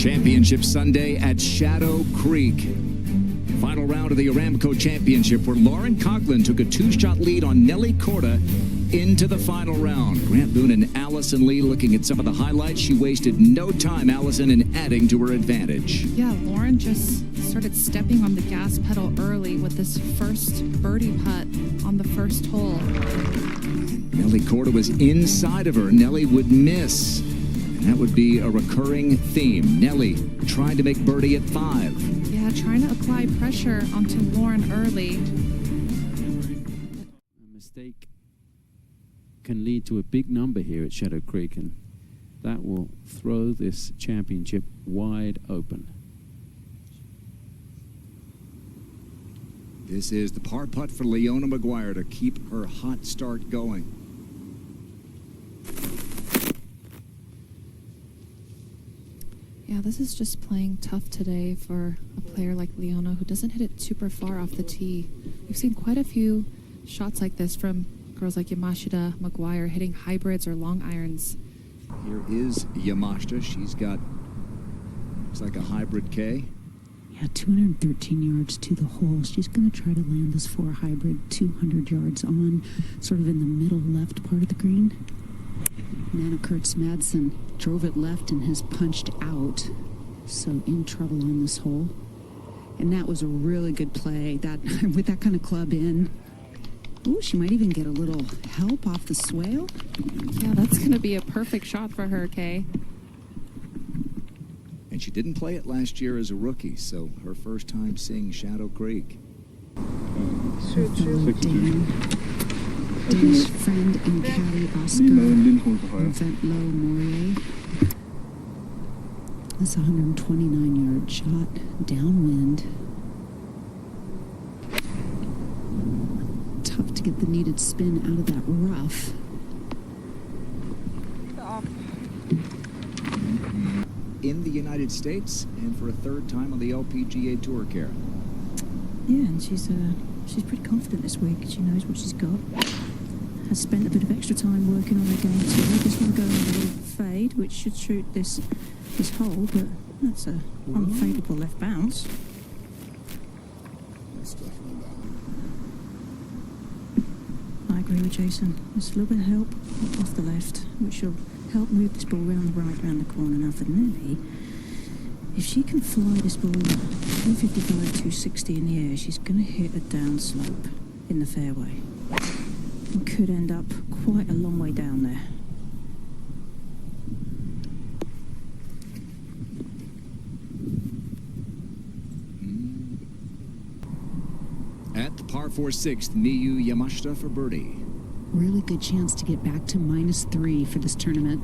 Championship Sunday at Shadow Creek. Final round of the Aramco Championship, where Laurencoughlin took a two-shot lead on nellykorda into the final round. Grant Boone and Allison Lee looking at some of the highlights. She wasted no time, Allison, in adding to her advantage. Yeah, Lauren just started stepping on the gas pedal early with this first birdie putt on the first hole. Nellykorda was inside of her. Nelly would miss. And that would be a recurring theme. Nelly trying to make birdie at 5. Yeah, trying to apply pressure onto Lauren early. A mistake can lead to a big number here at Shadow Creek, and that will throw this championship wide open. This is the par putt for leonamaguire to keep her hot start going. Yeah, this is just playing tough today for a player like Leona, who doesn't hit it super far off the tee. We've seen quite a few shots like this from girls like Yamashita, Maguire, hitting hybrids or long irons. Here is Yamashita. She's got, looks like a hybrid K. Yeah, 213 yards to the hole. She's going to try to land this 4 hybrid 200 yards on, sort of in the middle left part of the green. Nannakoerstzmadsen drove it left and has punched out, so in trouble on this hole. And that was a really good play. That with that kind of club in. Oh, she might even get a little help off the swale. Yeah, that's going to be a perfect shot for her, Kay. And she didn't play it last year as a rookie, so her first time seeing Shadow Creek. Danish friend and caddy Oscar Ventlo Mourier. That's a 129-yard shot downwind. Tough to get the needed spin out of that rough. In the United States, and for a third time on the LPGA Tour, Karen. Yeah, and she's pretty confident this week. She knows what she's got. Has spent a bit of extra time working on her game too. Just want to go on a little fade, which should shoot this hole, but that's a unfadeable left bounce. That's definitely I agree with Jason. Just a little bit of help off the left, which will help move this ball round the right, round the corner. Now for Nelly, if she can fly this ball 255, 260 in the air, she's going to hit a down slope in the fairway. And could end up quite a long way down there. At the par 4 sixth, miyuyamashita for birdie. Really good chance to get back to -3 for this tournament.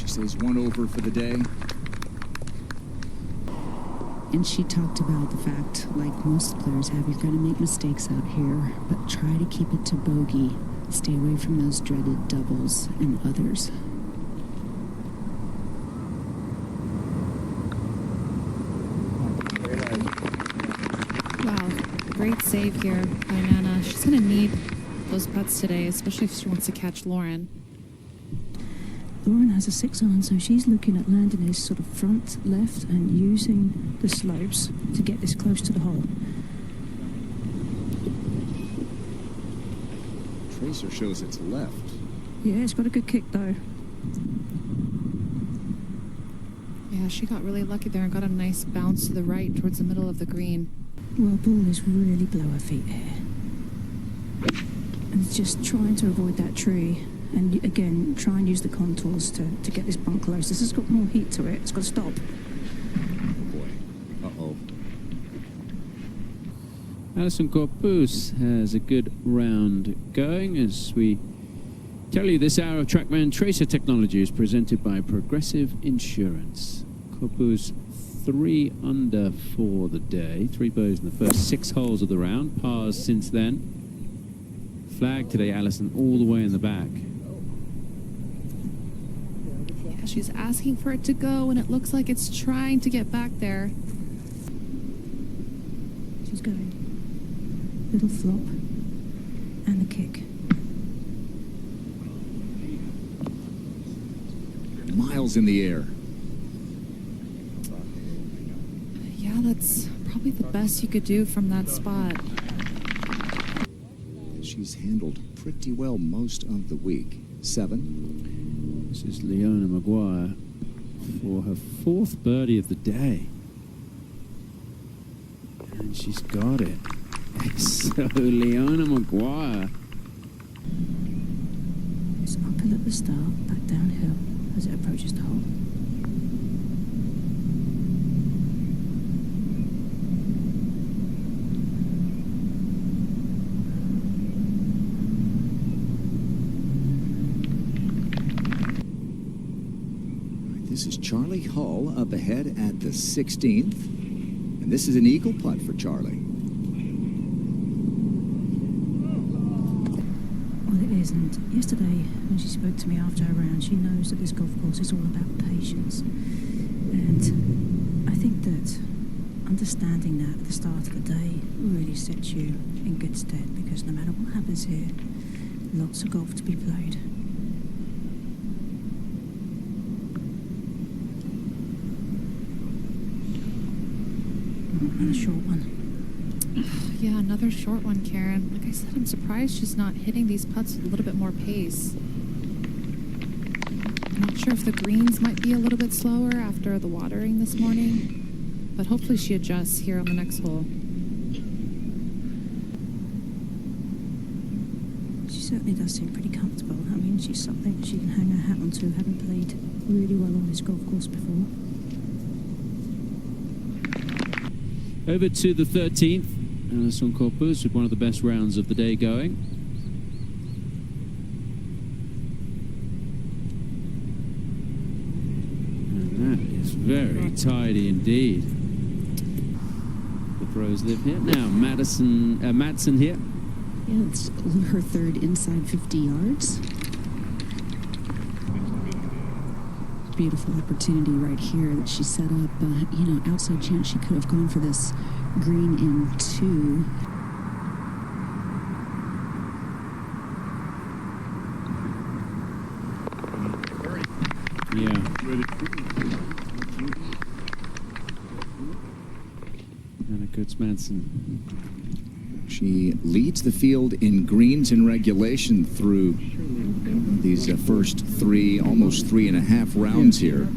Says 1 over for the day. And she talked about the fact, like most players have, you're going to make mistakes out here, but try to keep it to bogey. Stay away from those dreaded doubles and others. Wow, great save here by Nana. She's going to need those putts today, especially if she wants to catch Lauren. Lauren has a 6 on, so she's looking at landing this sort of front left and using the slopes to get this close to the hole. Tracer shows it's left. Yeah, it's got a good kick though. Yeah, she got really lucky there and got a nice bounce to the right towards the middle of the green. Well, ball is really below her feet here. And just trying to avoid that tree. And again, try and use the contours to get this bump close. This has got more heat to it. It's got to stop. Oh boy. Uh-oh. Allisencorpuz has a good round going as we tell you this hour of TrackMan Tracer Technology is presented by Progressive Insurance. Corpuz 3 under for the day. 3 birdies in the first 6 holes of the round. Pars since then. Flag today, Allison, all the way in the back. Yeah, she's asking for it to go, and it looks like it's trying to get back there. She's going. Little flop. And the kick. Miles in the air. Yeah, that's probably the best you could do from that spot. She's handled pretty well most of the week. 7. This is leonamaguire for her 4th birdie of the day. And she's got it. So leonamaguire. It's uphill at the start, back downhill as it approaches the hole. This is charleyhull up ahead at the 16th. And this is an eagle putt for Charlie. Well, it is, and yesterday when she spoke to me after her round, she knows that this golf course is all about patience. And I think that understanding that at the start of the day really sets you in good stead, because no matter what happens here, lots of golf to be played. And a short one. Yeah, another short one, Karen. Like I said, I'm surprised she's not hitting these putts with a little bit more pace. I'm not sure if the greens might be a little bit slower after the watering this morning, but hopefully she adjusts here on the next hole. She certainly does seem pretty comfortable. I mean, she's something that she can hang her hat onto, having played really well on this golf course before. Over to the 13th, allisencorpuz with one of the best rounds of the day going. And that is very tidy indeed. The pros live here. Now, Madsen here. Yeah, it's her 3rd inside 50 yards. Beautiful opportunity right here that she set up. You know, outside chance she could have gone for this green in 2. Yeah. nannakoerstzmadsen. She leads the field in greens in regulation through these first 3, almost 3.5 rounds here.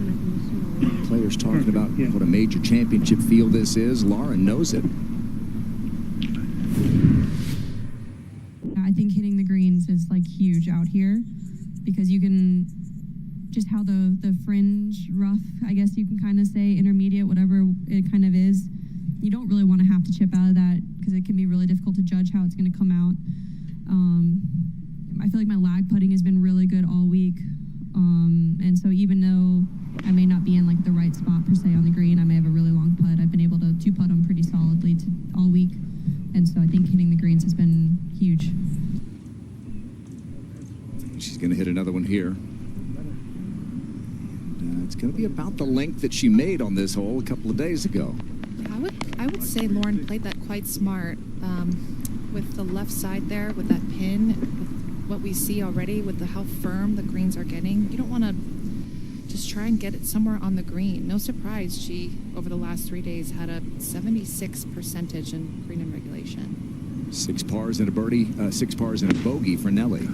Players talking about what a major championship field this is. Lauren knows it. I think hitting the greens is like huge out here, because you can just how the fringe rough, I guess you can kind of say, intermediate, whatever it kind of is. You don't really want to have to chip out of that, because it can be really difficult to judge how it's going to come out. I feel like my lag putting has been really good all week. And so even though I may not be in like the right spot per se on the green, I may have a really long putt, I've been able to 2-putt them pretty solidly all week. And so I think hitting the greens has been huge. She's going to hit another one here. It's going to be about the length that she made on this hole a couple of days ago. I would say Lauren played that quite smart with the left side there, with that pin, with what we see already, with how firm the greens are getting. You don't want to just try and get it somewhere on the green. No surprise, she, over the last 3 days, had a 76% in green in regulation. 6 pars and a birdie, 6 pars and a bogey for Nelly.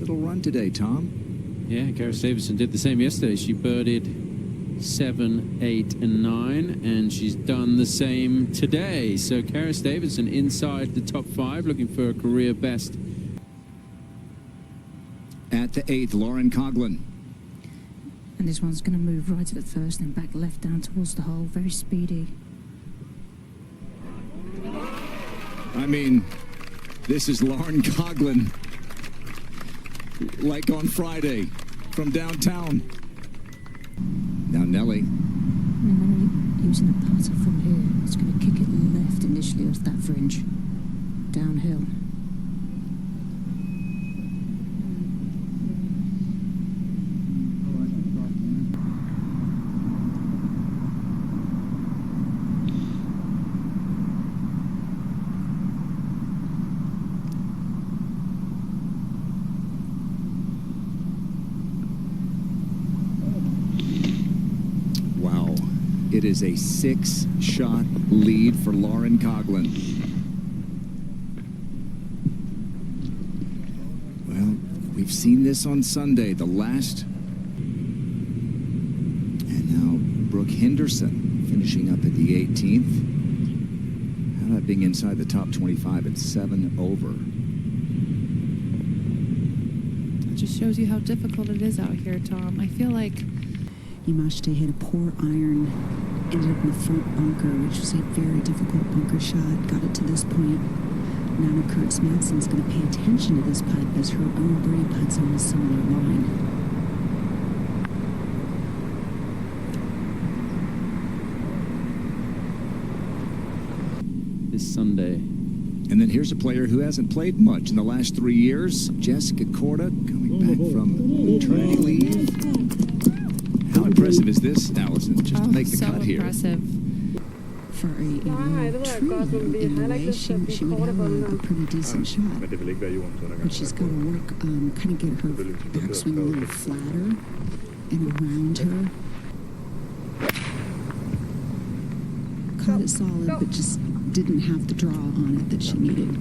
Little run today, Tom. Yeah, Karisdavidson did the same yesterday. She birdied 7, 8, and 9, and she's done the same today. So Karisdavidson inside the top 5, looking for a career best. At the 8th, Laurencoughlin. And this one's going to move right at the first and back left down towards the hole. Very speedy. I mean, this is Laurencoughlin. Like on Friday from downtown. Now Nelly. Using a putter from here. It's going to kick it left initially off that fringe. Downhill. It is a 6-shot lead for Laurencoughlin. Well, we've seen this on Sunday, the last. And now Brookehenderson finishing up at the 18th. How about being inside the top 25 at 7 over? It just shows you how difficult it is out here, Tom. I feel like Yamashita hit a poor iron, ended up in the front bunker, which was a very difficult bunker shot. Got it to this point. Nannakoerstzmadsen is going to pay attention to this putt as her own birdie putts on a similar line. This Sunday. And then here's a player who hasn't played much in the last 3 years, Jessicakorda, coming back from maternity leave. How impressive is this, Allison, just to make the cut here? Impressive. For a tree in the way, she would have a pretty decent shot. But she's got to work, kind of get her backswing a little flatter and around her. Caught it solid, but just didn't have the draw on it that she needed.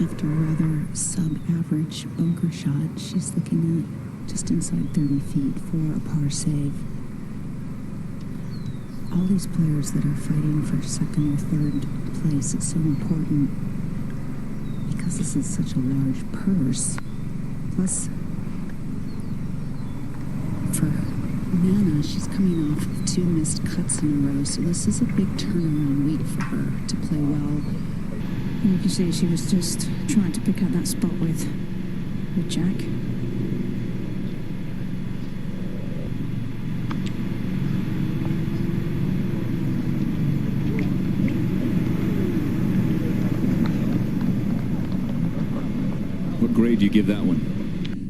After a rather sub-average bunker shot, she's looking at just inside 30 feet for a par save. All these players that are fighting for second or third place, it's so important because this is such a large purse. Plus, for Nana, she's coming off of 2 missed cuts in a row, so this is a big turnaround week for her to play well. And you can see she was just trying to pick out that spot with Jack. What grade do you give that one?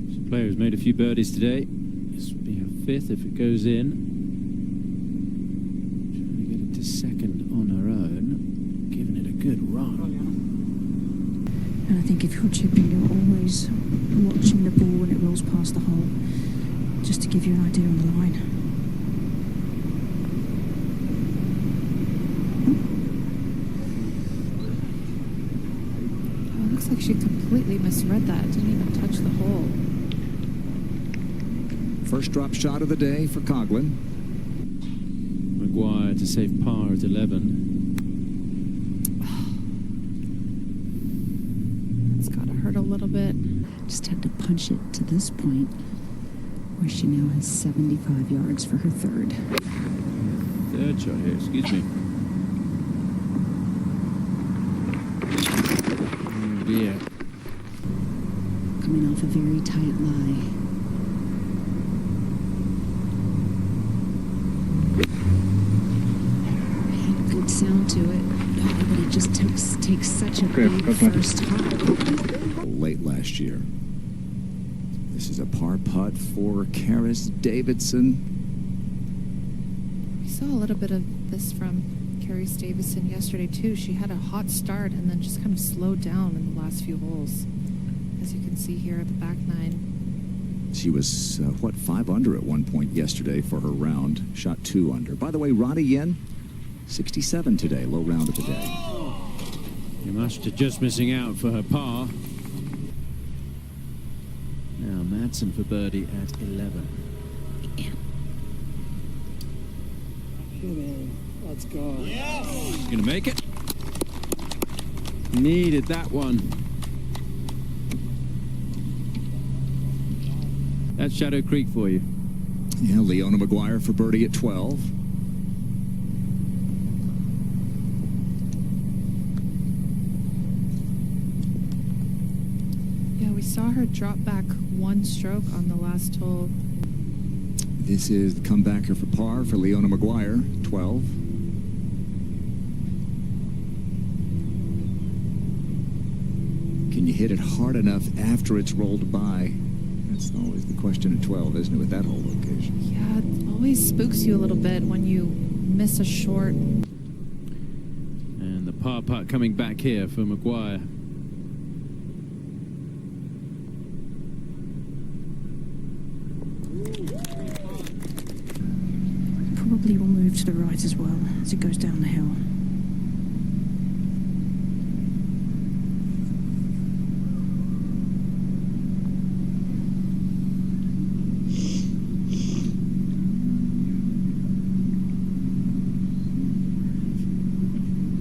This player has made a few birdies today. This will be her 5th if it goes in. Trying to get it to 2nd on her own. Giving it a good run. And I think if you're chipping, you're always watching the ball when it rolls past the hole, just to give you an idea on the line. Oh, it looks like she completely misread that. Didn't even touch the hole. First drop shot of the day for Coughlin. Maguire to save par at 11. It's got to hurt a little bit. Just had to punch it to this point where she now has 75 yards for her third. Third shot here, excuse me. Oh dear. Coming off a very tight lie. Had a good sound to it, but it just takes such a big first hop. Late last year. This is a par putt for Karisdavidson. We saw a little bit of this from Karisdavidson yesterday too. She had a hot start and then just kind of slowed down in the last few holes. As you can see here at the back 9. She was, 5 under at one point yesterday for her round. Shot 2 under. By the way, Yen, 67 today, low round of the day. Yamashita just missing out for her par. Now Madsen for birdie at 11. Let's go. She's going to make it. Needed that one. That's Shadow Creek for you. Yeah, leonamaguire for birdie at 12. Yeah, we saw her drop back 1 stroke on the last hole. This is the comebacker for par for leonamaguire, 12. Can you hit it hard enough after it's rolled by? That's always the question at 12, isn't it, with that whole location? Yeah, it always spooks you a little bit when you miss a short. And the par putt coming back here for Maguire. move to the right as well as it goes down the hill.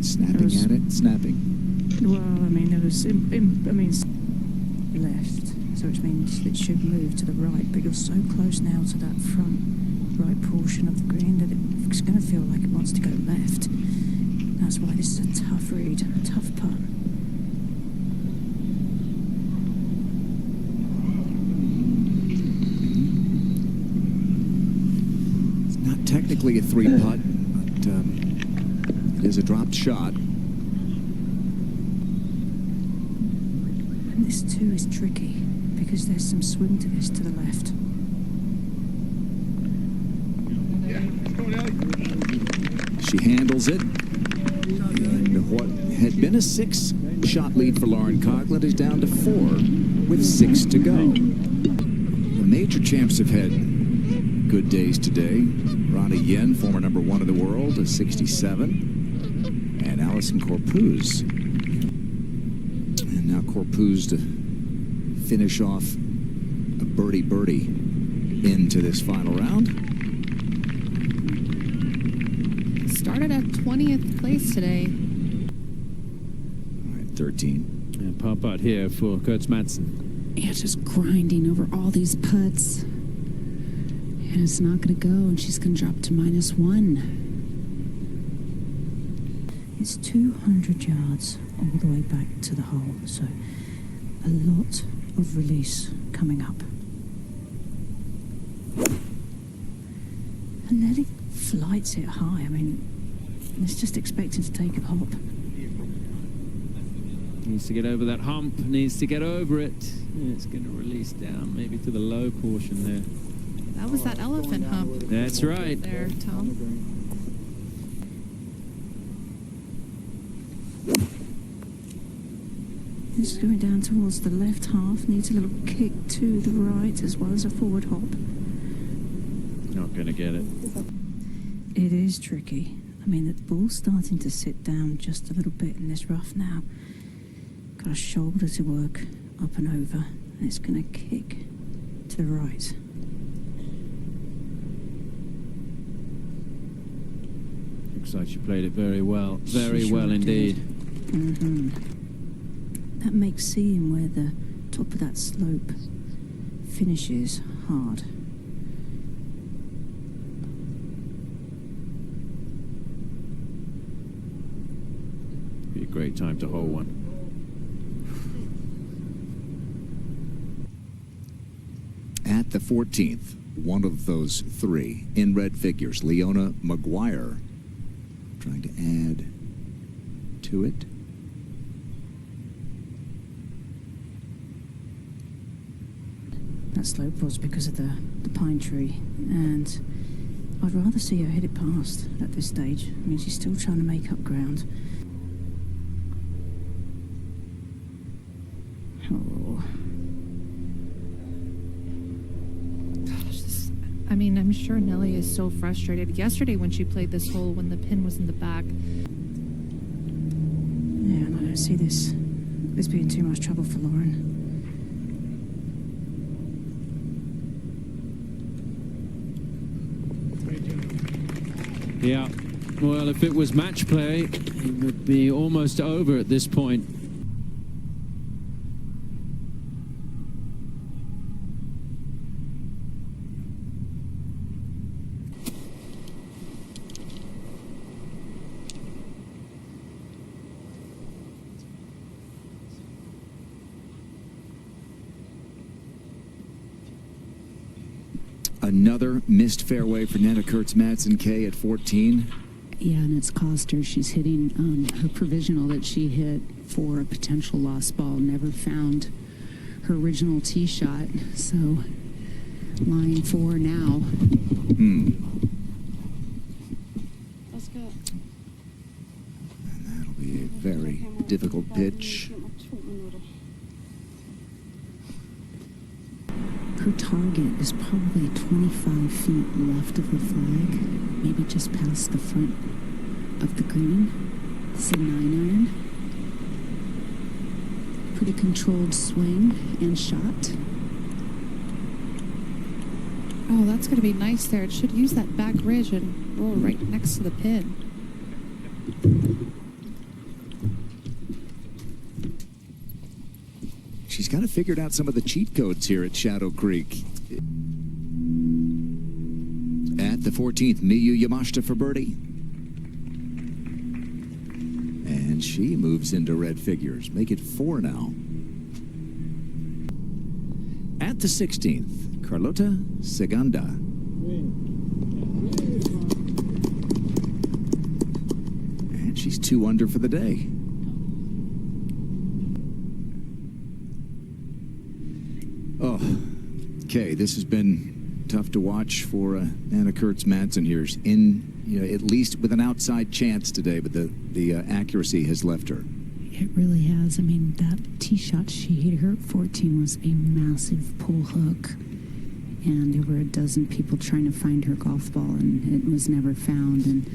Snapping at it, snapping. Well, I mean, there was, left, so which means it should move to the right, but you're so close now to that front right portion of the green that it's going to feel like it wants to go left. That's why this is a tough read, a tough putt. It's not technically a three putt, but it is a dropped shot. And this too is tricky because there's some swing to this to the left. She handles it. And what had been a 6-shot lead for Laurencoughlin is down to 4 with 6 to go. The major champs have had good days today. Ronnie Yen, former #1 of the world, a 67. And allisencorpuz. And now Corpuz to finish off a birdie into this final round. Started at 20th place today. All right, 13. And par putt here for Koertzmadsen. Yeah, just grinding over all these putts. And it's not going to go, and she's going to drop to -1. It's 200 yards all the way back to the hole, so a lot of release coming up. And Nelly flights it high. I mean, it's just expecting to take a hop. Needs to get over that hump, needs to get over it. It's going to release down, maybe to the low portion there. That was that elephant hump. That's right. There, Tom. This is going down towards the left half. Needs a little kick to the right as well as a forward hop. Not going to get it. It is tricky. I mean, the ball's starting to sit down just a little bit in this rough now. Got a shoulder to work up and over, and it's going to kick to the right. Looks like she played it very well. Very She well sure indeed. did. That makes seeing where the top of that slope finishes hard. Be a great time to hold one. At the 14th, one of those 3 in red figures, leonamaguire, trying to add to it. That slope was because of the pine tree, and I'd rather see her hit it past at this stage. I mean, she's still trying to make up ground. Oh. I mean, I'm sure Nelly is so frustrated. Yesterday when she played this hole when the pin was in the back. Yeah, and I don't see this being too much trouble for Lauren. Yeah. Well, if it was match play, it would be almost over at this point. Another missed fairway for nannakoerstzmadsen K at 14. Yeah, and it's cost her. She's hitting her provisional that she hit for a potential lost ball. Never found her original tee shot. So, line 4 now. Let's go. And that'll be a very difficult pitch. her target is probably 25 feet left of the flag, maybe just past the front of the green. This is a 9-iron. Pretty controlled swing and shot. Oh, that's going to be nice there. It should use that back ridge and roll right next to the pin. She's kind of figured out some of the cheat codes here at Shadow Creek. At the 14th, miyuyamashita for birdie. And she moves into red figures. Make it 4 now. At the 16th, carlotaciganda. And she's 2 under for the day. Oh, okay. This has been tough to watch for nannakoerstzmadsen here. In, you know, at least with an outside chance today, but the accuracy has left her. It really has. I mean, that tee shot she hit her at 14 was a massive pull hook. And there were a dozen people trying to find her golf ball, and it was never found. And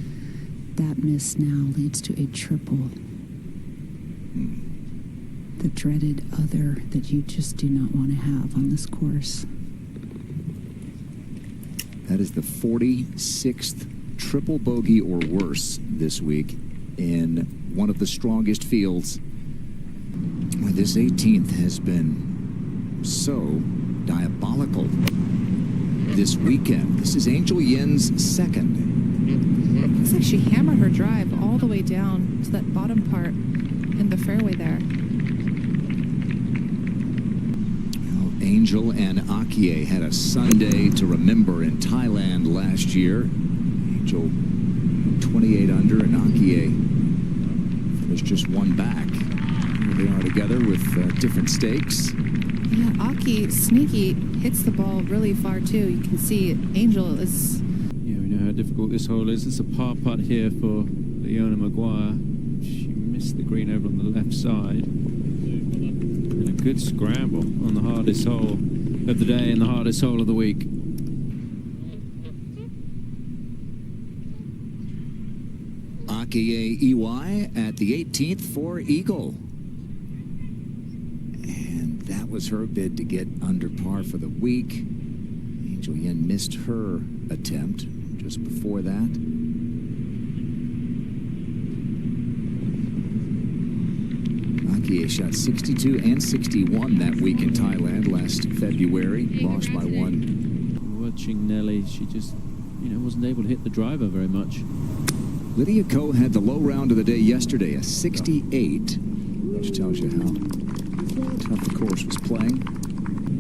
that miss now leads to a triple. The dreaded other that you just do not want to have on this course. That is the 46th triple bogey or worse this week in one of the strongest fields. Well, this 18th has been so diabolical this weekend. This is Angelyn's second. Looks like she hammered her drive all the way down to that bottom part in the fairway there. Angel and Akieiwai had a Sunday to remember in Thailand last year. Angel 28 under and Akieiwai finished just 1 back. Here they are together with different stakes. Yeah, Aki, sneaky, hits the ball really far too. You can see Angel is... Yeah, we know how difficult this hole is. It's a par putt here for leonamaguire. She missed the green over on the left side. Good scramble on the hardest hole of the day and the hardest hole of the week. Akieiwai at the 18th for eagle. And that was her bid to get under par for the week. Angelyin missed her attempt just before that. Akieiwai shot 62 and 61 that week in Thailand last February. Lost by 1. Watching Nelly, she just, wasn't able to hit the driver very much. Lydiako had the low round of the day yesterday, a 68, which tells you how tough the course was playing.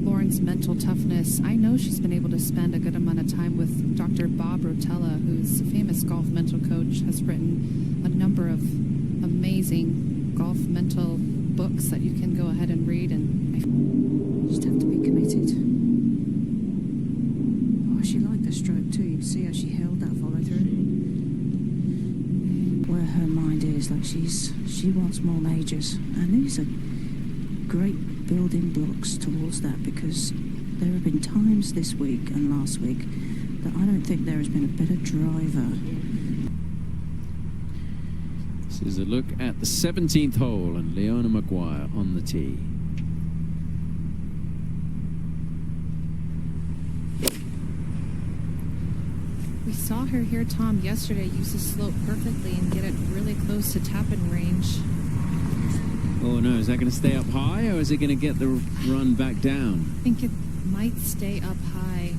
Lauren's mental toughness. I know she's been able to spend a good amount of time with Dr. Bob Rotella, who's a famous golf mental coach, has written a number of amazing golf mental books that you can go ahead and read. And you just have to be committed. Oh, she liked the stroke too. You can see how she held that follow through. Where her mind is, like she wants more majors, and these are great building blocks towards that, because there have been times this week and last week that I don't think there has been a better driver. This is a look at the 17th hole and leonamaguire on the tee. we saw her here, Tom, yesterday use the slope perfectly and get it really close to tap-in range. Oh no, is that going to stay up high or is it going to get the run back down? I think it might stay up high.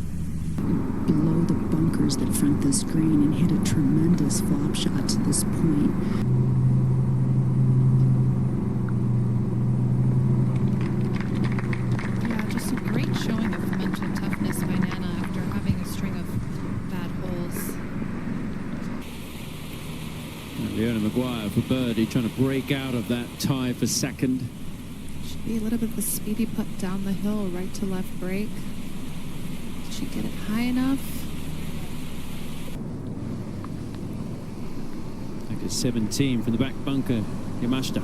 Below the bunkers that front the screen and hit a tremendous flop shot to this point. Yeah, just a great showing of mental toughness by Nana after having a string of bad holes. Leonamaguire for birdie, trying to break out of that tie for second. Should be a little bit of a speedy putt down the hill, right to left break. Did she get it high enough? Like a 17 from the back bunker, Yamashita.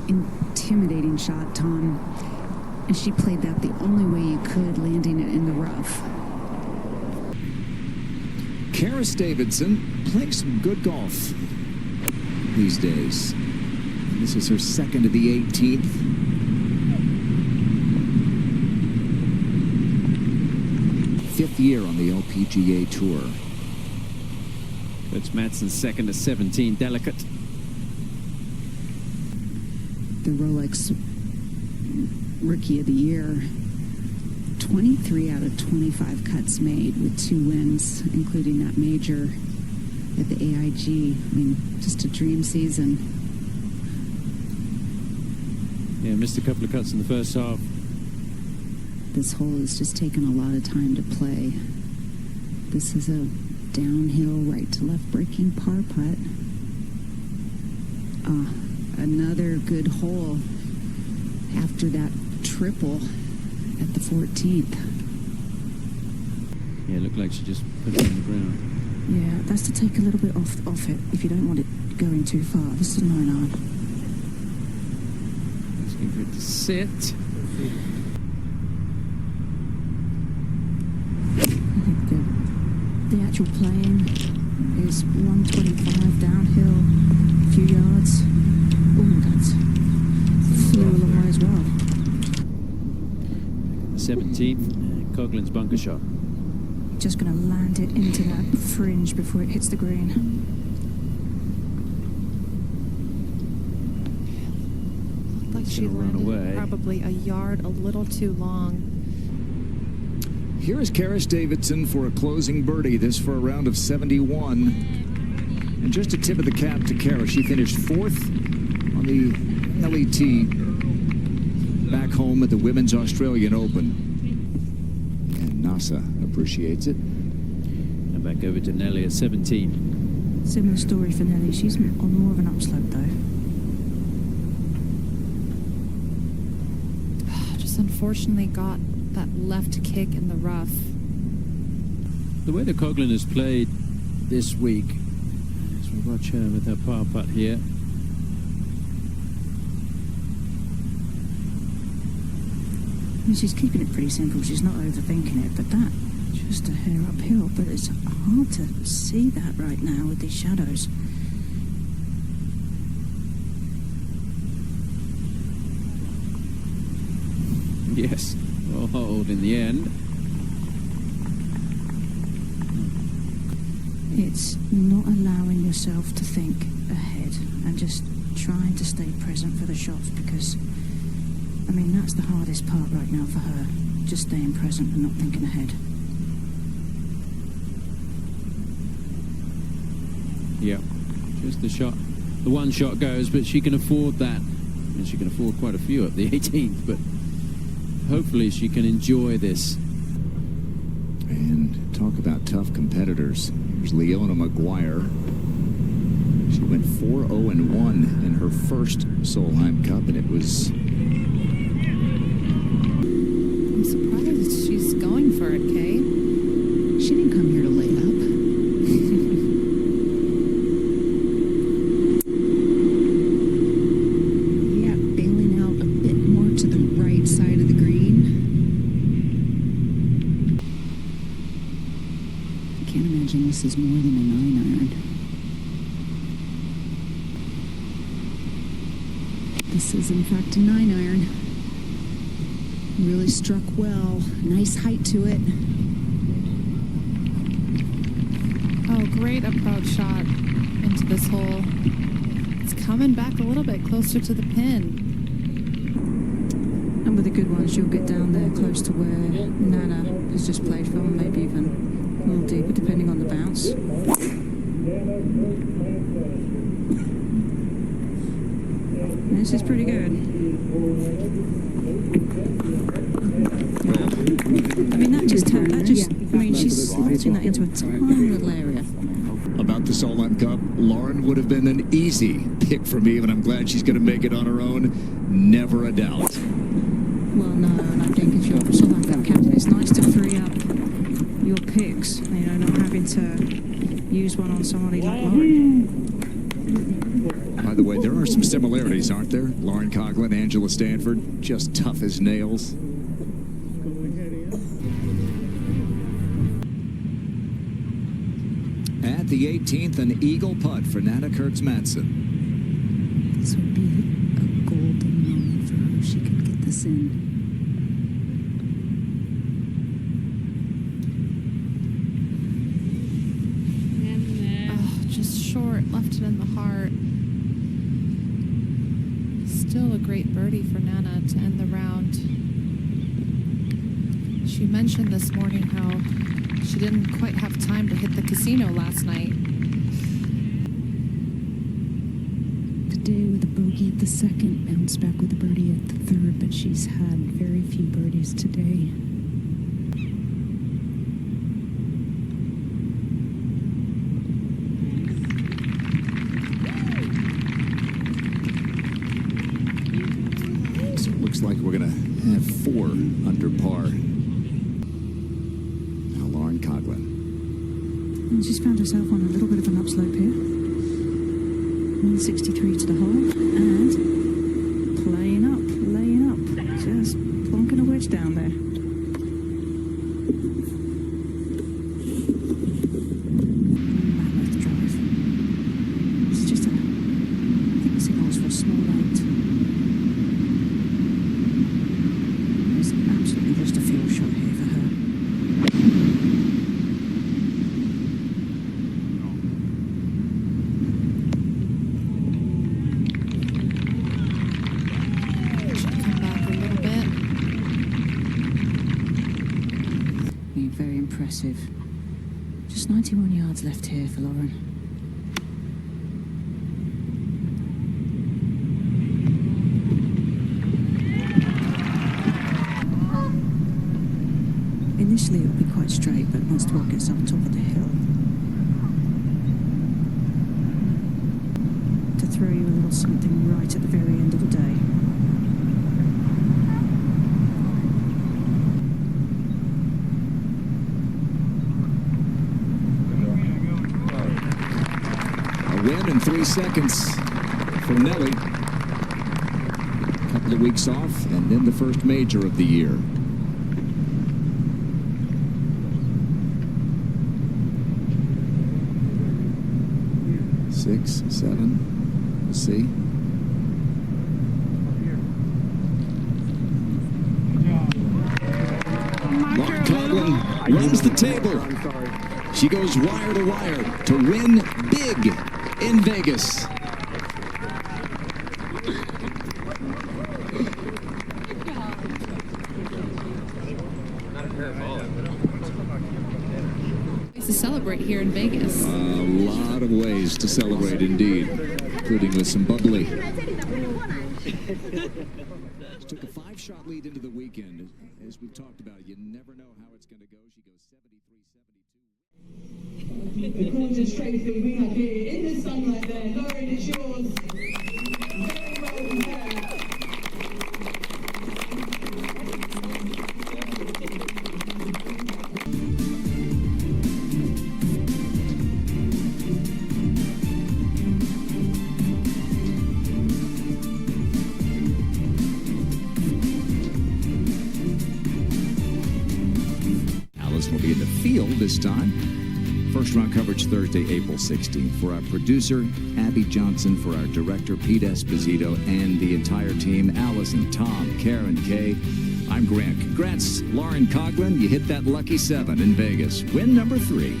Intimidating shot, Tom. And she played that the only way you could, landing it in the rough. Karisdavidson playing some good golf these days. And this is her second of the 18th. Fifth year on the LPGA Tour. That's Madsen's second of 17, delicate. The Rolex Rookie of the Year. 23 out of 25 cuts made with 2 wins, including that major at the AIG. I mean, just a dream season. Yeah, missed a couple of cuts in the first half. This hole has just taken a lot of time to play. This is a downhill right to left breaking par putt. Another good hole after that triple at the 14th. Yeah, it looked like she just put it on the ground. Yeah, that's to take a little bit off it if you don't want it going too far. This is a 9-iron. Let's give it to sit. I think the actual playing is 125 downhill, a few yards. Oh, that's flew a long way as well. 17th, Coughlin's bunker shot. Just going to land it into that fringe before it hits the green. Looked like It's she gonna run landed away. probably a yard a little too long. Here is Karisdavidson for a closing birdie. This for a round of 71. And just a tip of the cap to Kara. She finished 4th on the LET back home at the Women's Australian Open. And NASA appreciates it. And back over to Nelly at 17. Similar story for Nelly. She's on more of an upslope though. Just unfortunately got that left kick in the rough. The way that Coughlin has played this week, as we watch her with her par putt here. I mean, she's keeping it pretty simple. She's not overthinking it, but that just a hair uphill. But it's hard to see that right now with these shadows. Yes, well hold in the end. It's not allowing yourself to think ahead and just trying to stay present for the shots, because, I mean, that's the hardest part right now for her. Just staying present and not thinking ahead. Yeah, just the shot. The one shot goes, but she can afford that. And she can afford quite a few at the 18th, but hopefully she can enjoy this. And talk about tough competitors. Here's Leonamaguire. She went 4-0-1 in her first Solheim Cup, and it was... I'm surprised she's going for it, Kay. She didn't come here to lay up. Yeah, bailing out a bit more to the right side of the green. I can't imagine this is more than a 9-iron. This is, in fact, a 9-iron. Really struck well. Nice height to it. Oh, great approach shot into this hole. It's coming back a little bit closer to the pin. And with the good ones, you'll get down there close to where Nana has just played from, maybe even a little deeper, depending on the bounce. This is pretty good. Wow. I mean, that just, I mean, she's slotting that into a tiny little area. About the Solheim Cup, Lauren would have been an easy pick for me, but I'm glad she's going to make it on her own. Never a doubt. Well, no, and I think if you're a Solheim Cup captain, it's nice to free up your picks, you know, not having to use one on somebody like Lauren. By the way, there are some similarities, aren't there? Laurencoughlin, Angela Stanford, just tough as nails. At the 18th, an eagle putt for nannakoerstzmadsen. This would be a golden moment for her if she could get this in. Short, left it in the heart. Still a great birdie for Nana to end the round. She mentioned this morning how she didn't quite have time to hit the casino last night. Today with a bogey at the second, bounced back with a birdie at the third, but she's had very few birdies today. Looks like we're going to have 4 under par. Now Laurencoughlin. And she's found herself on a little bit of an upslope here. 163 to the hole, and laying up, just plonking a wedge down there. Mammoth drive. It's just I think this calls for a small 8. It's absolutely just a field shot here for her. Come back a little bit. Very impressive. Just 91 yards left here for Lauren. Initially it'll be quite straight, but once the ball gets up top of the hill, to throw you a little something right at the very end of the day. A win in 3 seconds for Nelly. A couple of weeks off, and then the first major of the year. 6, 7. We'll see. Laurencoughlin runs the table. She goes wire to wire to win big in Vegas. To celebrate here in Vegas. A lot of ways to celebrate indeed, including with some bubbly. Took a 5-shot lead into the weekend. As we talked about, you never know how it's going to go. She goes 73-72. The gorgeous trophy we have here in the sunlight there. Lauren, it's yours. Very well deserved. Will be in the field this time. First round coverage Thursday, April 16th. For our producer, Abby Johnson, for our director, Pete Esposito, and the entire team, Allison, Tom, Karen, Kay, I'm Grant. Congrats, Laurencoughlin. You hit that lucky 7 in Vegas. Win number 3.